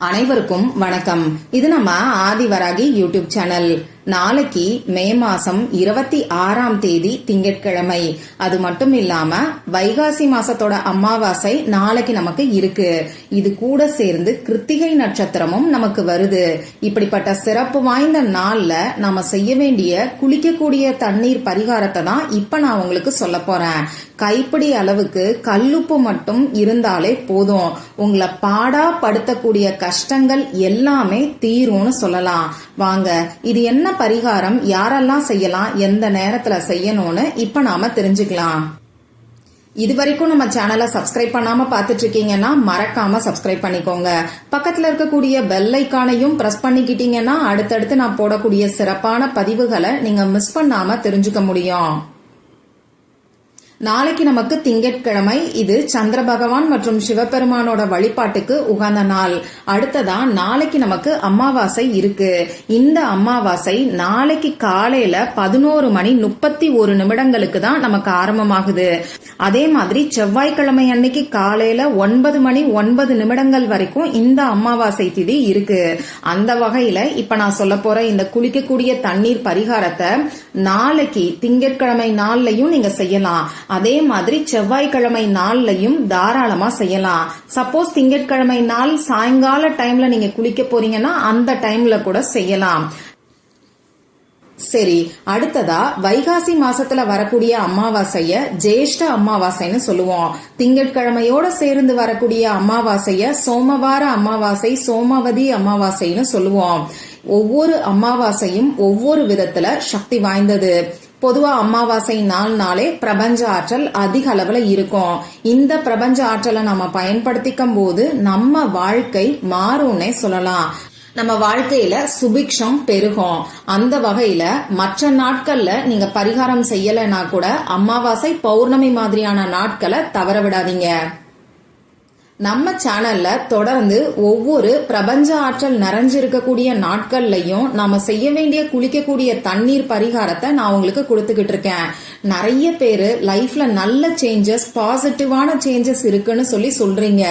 அனைவருக்கும் வணக்கம். இது நம்ம ஆதிவராகி யூடியூப் சேனல். நாளைக்கு மே மாசம் 26ஆம் தேதி திங்கட்கிழமை. அது மட்டும் இல்லாம வைகாசி மாசத்தோட அமாவாசை நாளைக்கு நமக்கு இருக்கு. இது கூட சேர்ந்து கிருத்திகை நட்சத்திரமும் நமக்கு வருது. இப்படிப்பட்ட சிறப்பு வாய்ந்த நாள்ல நாம செய்ய வேண்டிய குளிக்கக்கூடிய தண்ணீர் பரிகாரத்தை தான் இப்ப நான் உங்களுக்கு சொல்ல போறேன். கைப்பிடி அளவுக்கு கல்லுப்பு மட்டும் இருந்தாலே போதும், உங்களை பாடா படுத்தக்கூடிய கஷ்டங்கள் எல்லாமே தீரும்னு சொல்லலாம். வாங்க, இது என்ன பரிகாரம், யாரெல்லாம் செய்யலாம், எந்த நேரத்துல செய்யணும்னு இப்ப நாம தெரிஞ்சுக்கலாம். இது வரைக்கும் நம்ம சேனலை சப்ஸ்கிரைப் பண்ணாம பாத்துட்டு இருக்கீங்கன்னா மறக்காம சப்ஸ்கிரைப் பண்ணிக்கோங்க. பக்கத்துல இருக்கக்கூடிய பெல் ஐக்கானையும் பிரஸ் பண்ணிக்கிட்டீங்கன்னா அடுத்தடுத்து நான் போடக்கூடிய சிறப்பான பதிவுகளை நீங்க மிஸ் பண்ணாம தெரிஞ்சுக்க முடியும். நாளைக்கு நமக்கு திங்கட்கிழமை. இது சந்திர பகவான் மற்றும் சிவபெருமானோட வழிபாட்டுக்கு உகந்த நாள். அடுத்ததா நாளைக்கு நமக்கு அமாவாசை இருக்கு. இந்த அமாவாசை நாளைக்கு காலையில 11:31 தான் நமக்கு ஆரம்பமாகுது. அதே மாதிரி செவ்வாய்க்கிழமை அன்னைக்கு காலையில 9:09 வரைக்கும் இந்த அமாவாசை திதி இருக்கு. அந்த வகையில இப்ப நான் சொல்ல போற இந்த குளிக்கக்கூடிய தண்ணீர் பரிகாரத்தை நாளைக்கு திங்கட்கிழமை நாள்லயும் நீங்க செய்யலாம். அதே மாதிரி செவ்வாய்க்கிழமை நாள்லயும் தாராளமா செய்யலாம். சப்போஸ் திங்கட்கிழமை நாள் சாயங்கால டைம்ல நீங்க குளிக்க போறீங்கன்னா அந்த டைம்ல கூட செய்யலாம். சரி, அடுத்ததா வைகாசி மாசத்துல வரக்கூடிய அமாவாசைய ஜேஷ்ட அமாவாசைன்னு சொல்லுவோம். திங்கட்கிழமையோட சேர்ந்து வரக்கூடிய அமாவாசைய சோமவார அமாவாசை, சோமவதி அமாவாசைன்னு சொல்லுவோம். ஒவ்வொரு அமாவாசையும் ஒவ்வொரு விதத்துல சக்தி வாய்ந்தது. பொதுவா அமாவாசை நாளே பிரபஞ்ச ஆற்றல் அதிக அளவுல இருக்கும். இந்த பிரபஞ்ச ஆற்றலை நம்ம பயன்படுத்திக்கும் போது நம்ம வாழ்க்கை மாறும்னே சொல்லலாம். நம்ம வாழ்க்கையில சுபிக்ஷம் பெருகும். அந்த வகையில மற்ற நாட்கள்ல நீங்க பரிகாரம் செய்யலைன்னா கூட அமாவாசை, பௌர்ணமி மாதிரியான நாட்களை தவற விடாதீங்க. நம்ம சேனல்ல தொடர்ந்து ஒவ்வொரு பிரபஞ்ச ஆற்றல் நிறைஞ்சிருக்கக்கூடிய நாட்கள்லயும் நாம செய்ய வேண்டிய குளிக்கக்கூடிய தண்ணீர் பரிகாரத்தை நான் உங்களுக்கு கொடுத்துக்கிட்டு இருக்கேன். நிறைய பேரு லைஃப்ல நல்ல சேஞ்சஸ், பாசிட்டிவான சேஞ்சஸ் இருக்குன்னு சொல்றீங்க.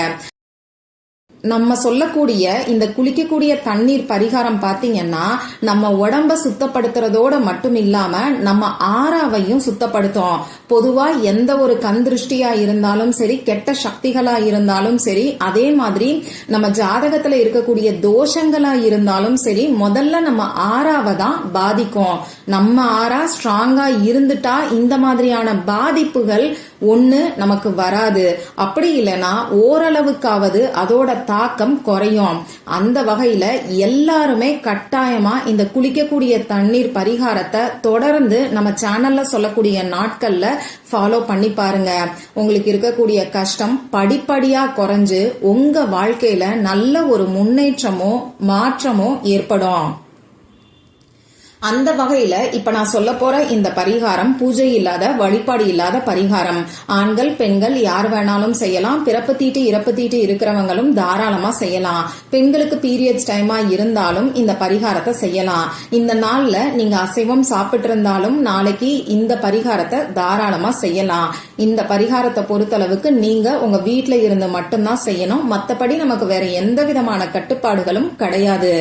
நம்ம சொல்லக்கூடிய இந்த குளிக்கக்கூடிய தண்ணீர் பரிகாரம் பாத்தீங்கன்னா நம்ம உடம்ப சுத்தப்படுத்துறதோட மட்டும் இல்லாம நம்ம ஆறாவையும் சுத்தப்படுத்தும். பொதுவா எந்த ஒரு கண் திருஷ்டியா இருந்தாலும் சரி, கெட்ட சக்திகளா இருந்தாலும் சரி, அதே மாதிரி நம்ம ஜாதகத்துல இருக்கக்கூடிய தோஷங்களா இருந்தாலும் சரி, முதல்ல நம்ம ஆறாவை தான் பாதிக்கும். நம்ம ஆறா ஸ்ட்ராங்கா இருந்துட்டா இந்த மாதிரியான பாதிப்புகள் ஒண்ணு நமக்கு வராது. அப்படி இல்லைன்னா ஓரளவுக்காவது அதோட தாக்கம் குறையும். அந்த வகையில எல்லாருமே கட்டாயமா இந்த குளிக்கக்கூடிய தண்ணீர் பரிகாரத்தை தொடர்ந்து நம்ம சேனல்ல சொல்லக்கூடிய நாட்கள்ல ஃபாலோ பண்ணி பாருங்க. உங்களுக்கு இருக்கக்கூடிய கஷ்டம் படிப்படியா குறைஞ்சு உங்க வாழ்க்கையில நல்ல ஒரு முன்னேற்றமோ மாற்றமோ ஏற்படும். அந்த வகையில இப்ப நான் சொல்ல போற இந்த பரிகாரம் பூஜை இல்லாத, வழிபாடு இல்லாத பரிகாரம். ஆண்கள் பெண்கள் யார் வேணாலும் செய்யலாம். பிறப்பு தீட்டு இறப்பு தீட்டு இருக்கிறவங்களும் தாராளமா செய்யலாம். பெண்களுக்கு பீரியட்ஸ் டைமா இருந்தாலும் இந்த பரிகாரத்தை செய்யலாம். இந்த நாள்ல நீங்க அசைவம் சாப்பிட்டு இருந்தாலும் நாளைக்கு இந்த பரிகாரத்தை தாராளமா செய்யலாம். இந்த பரிகாரத்தை பொறுத்தளவுக்கு நீங்க உங்க வீட்டுல இருந்து மட்டும்தான் செய்யணும். மத்தபடி நமக்கு வேற எந்த விதமான கட்டுப்பாடுகளும் கிடையாது.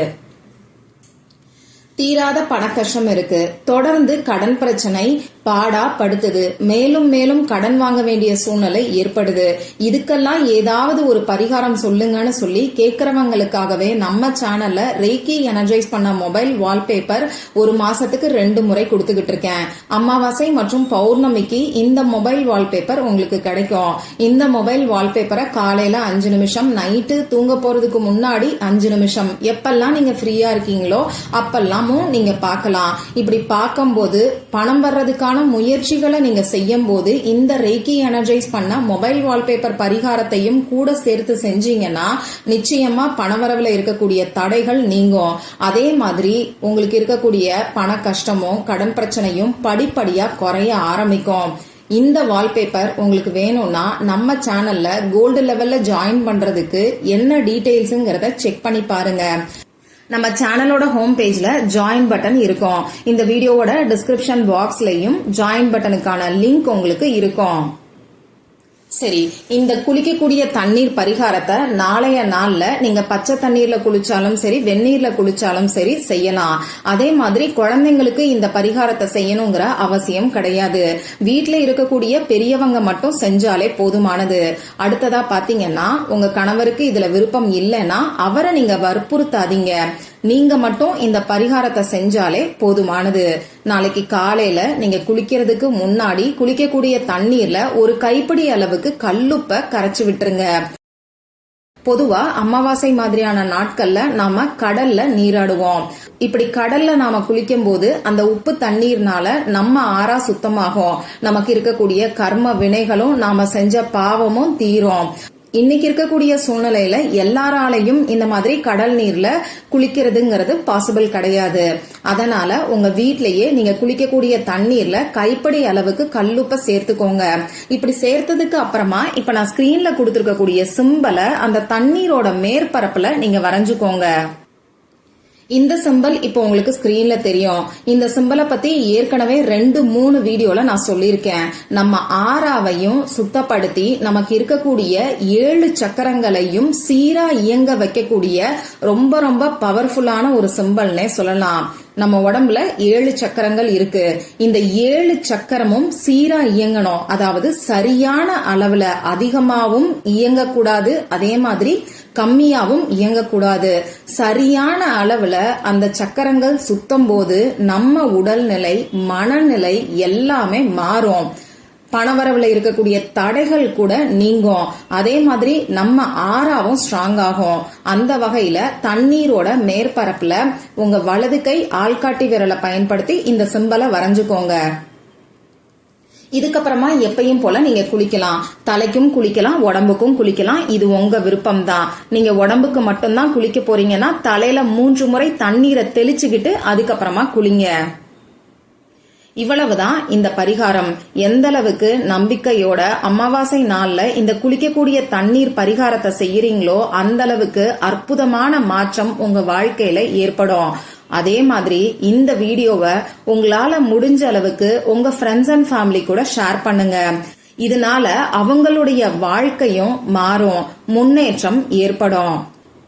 தீராத பண கஷ்டம் இருக்கு, தொடர்ந்து கடன் பிரச்சனை பாடா படுத்துது, மேலும் மேலும் கடன் வாங்க வேண்டிய சூழ்நிலை ஏற்படுது. இதுக்கெல்லாம் ஏதாவது ஒரு பரிகாரம் சொல்லுங்கன்னு சொல்லி கேட்கறவங்களுக்காகவே நம்ம சேனல்ல ரேக்கி எனர்ஜைஸ் பண்ண மொபைல் வால்பேப்பர் ஒரு மாசத்துக்கு 2 முறை கொடுத்துக்கிட்டு இருக்கேன். அமாவாசை மற்றும் பௌர்ணமிக்கு இந்த மொபைல் வால்பேப்பர் உங்களுக்கு கிடைக்கும். இந்த மொபைல் வால்பேப்பரை காலையில 5 நிமிஷம், நைட்டு தூங்க போறதுக்கு முன்னாடி 5 நிமிஷம், எப்பெல்லாம் நீங்க ஃப்ரீயா இருக்கீங்களோ அப்பெல்லாம் நீங்க பார்க்கலாம். இப்படி பார்க்கும்போது பணம் வர்றதுக்கான முயற்சிகளை நீங்க செய்யும் போது இந்த ரேக்கி எனர்ஜைஸ் பண்ண மொபைல் வால்பேப்பர் பரிகாரத்தையும் கூட சேர்த்து செஞ்சீங்கன்னா நிச்சயமா பணவரவுல இருக்கக்கூடிய தடைகள் நீங்கும். அதே மாதிரி உங்களுக்கு இருக்கக்கூடிய பண கஷ்டமும் கடன் பிரச்சனையும் படிப்படியா குறைய ஆரம்பிக்கும். இந்த வால்பேப்பர் உங்களுக்கு வேணும்னா நம்ம சேனல்ல கோல்டு லெவல்ல ஜாயின் பண்றதுக்கு என்ன டீடைல்ஸ்ங்கறத செக் பண்ணி பாருங்க. நம்ம சேனலோட ஹோம் பேஜ்ல ஜாயின் பட்டன் இருக்கும். இந்த வீடியோவோட டிஸ்கிரிப்ஷன் பாக்ஸ்லயும் ஜாயின் பட்டனுக்கான லிங்க் உங்களுக்கு இருக்கும். சரி, இந்த குளிக்கக்கூடிய தண்ணீர் பரிகாரத்தை நாளைய நாள்ல நீங்க பச்சை தண்ணீர்ல குளிச்சாலும் சரி, வெந்நீர்ல குளிச்சாலும் சரி செய்யலாம். அதே மாதிரி குழந்தைங்களுக்கு இந்த பரிகாரத்தை செய்யணுங்கிற அவசியம் கிடையாது. வீட்டுல இருக்கக்கூடிய பெரியவங்க மட்டும் செஞ்சாலே போதுமானது. அடுத்ததா பாத்தீங்கன்னா, உங்க கணவருக்கு இதுல விருப்பம் இல்லைன்னா அவரை நீங்க வற்புறுத்தாதீங்க. நீங்க மட்டும் இந்த பரிகாரத்தை செஞ்சாலே போதுமானது. நாளைக்கு காலையில நீங்க குளிக்கிறதுக்கு முன்னாடி குளிக்கக்கூடிய தண்ணீர்ல ஒரு கைப்பிடி அளவுக்கு கல்லுப்ப கரைச்சு விட்டுருங்க. பொதுவா அமாவாசை மாதிரியான நாட்கள்ல நாம கடல்ல நீராடுவோம். இப்படி கடல்ல நாம குளிக்கும் போது அந்த உப்பு தண்ணீர்னால நம்ம ஆறா சுத்தமாகும். நமக்கு இருக்கக்கூடிய கர்ம வினைகளும் நாம செஞ்ச பாவமும் தீரும். இன்னைக்கு இருக்கக்கூடிய சூழ்நிலையில எல்லாராலையும் இந்த மாதிரி கடல் நீர்ல குளிக்கிறதுங்கிறது பாசிபிள் கிடையாது. அதனால உங்க வீட்லயே நீங்க குளிக்கக்கூடிய தண்ணீர்ல கைப்படி அளவுக்கு கல்லுப்ப சேர்த்துக்கோங்க. இப்படி சேர்த்ததுக்கு அப்புறமா இப்ப நான் ஸ்கிரீன்ல கொடுத்திருக்கக்கூடிய சிம்பலை அந்த தண்ணீரோட மேற்பரப்புல நீங்க வரைஞ்சுக்கோங்க. இந்த சிம்பல் இப்போ உங்களுக்கு ஸ்கிரீன்ல தெரியும். இந்த சிம்பலை பத்தி ஏற்கனவே 2-3 வீடியோல நான் சொல்லியிருக்கேன். நம்ம ஆறாவையும் சுத்தப்படுத்தி நமக்கு இருக்கக்கூடிய 7 சக்கரங்களையும் சீரா இயங்க வைக்கக்கூடிய ரொம்ப ரொம்ப பவர்ஃபுல்லான ஒரு சிம்பல்னே சொல்லலாம். நம்ம உடம்புல 7 சக்கரங்கள் இருக்கு. இந்த 7 சக்கரமும் சீரா இயங்கணும். அதாவது சரியான அளவுல அதிகமாவும் இயங்கக்கூடாது, அதே மாதிரி கம்மியாவும் இயங்கக்கூடாது. சரியான அளவுல அந்த சக்கரங்கள் சுத்தம் போது நம்ம உடல்நிலை, மனநிலை எல்லாமே மாறும். பணவரவுல இருக்கக்கூடிய தடைகள் கூட நீங்கும். அதே மாதிரி நம்ம ஆறாவும் ஸ்ட்ராங் ஆகும். அந்த வகையில தண்ணீரோட மேற்பரப்புல உங்க வலது கை ஆள்காட்டி விரலை பயன்படுத்தி இந்த சிம்பலை வரைஞ்சுக்கோங்க. இதுக்கப்புறமா எப்பயும் போல நீங்க குளிக்கலாம். தலைக்கும் குளிக்கலாம், உடம்புக்கும் குளிக்கலாம். இது உங்க விருப்பம் தான். நீங்க உடம்புக்கு மட்டும்தான் குளிக்க போறீங்கன்னா தலையில 3 முறை தண்ணீரை தெளிச்சுக்கிட்டு அதுக்கப்புறமா குளிங்க. இவ்வளவுதான் இந்த பரிகாரம். எந்த அளவுக்கு நம்பிக்கையோட அமாவாசை நாள்ல இந்த குளிக்கக்கூடிய தண்ணீர் பரிகாரத்தை செய்யறீங்களோ அந்த அளவுக்கு அற்புதமான மாற்றம் உங்க வாழ்க்கையில ஏற்படும். அதே மாதிரி இந்த வீடியோவை உங்களால முடிஞ்ச அளவுக்கு உங்க ஃப்ரெண்ட்ஸ் அண்ட் ஃபேமிலி கூட ஷேர் பண்ணுங்க. இதனால அவங்களுடைய வாழ்க்கையும் மாறும், முன்னேற்றம் ஏற்படும்.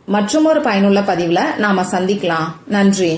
மற்றும் ஒரு பயனுள்ள பதிவுல நாம சந்திக்கலாம். நன்றி.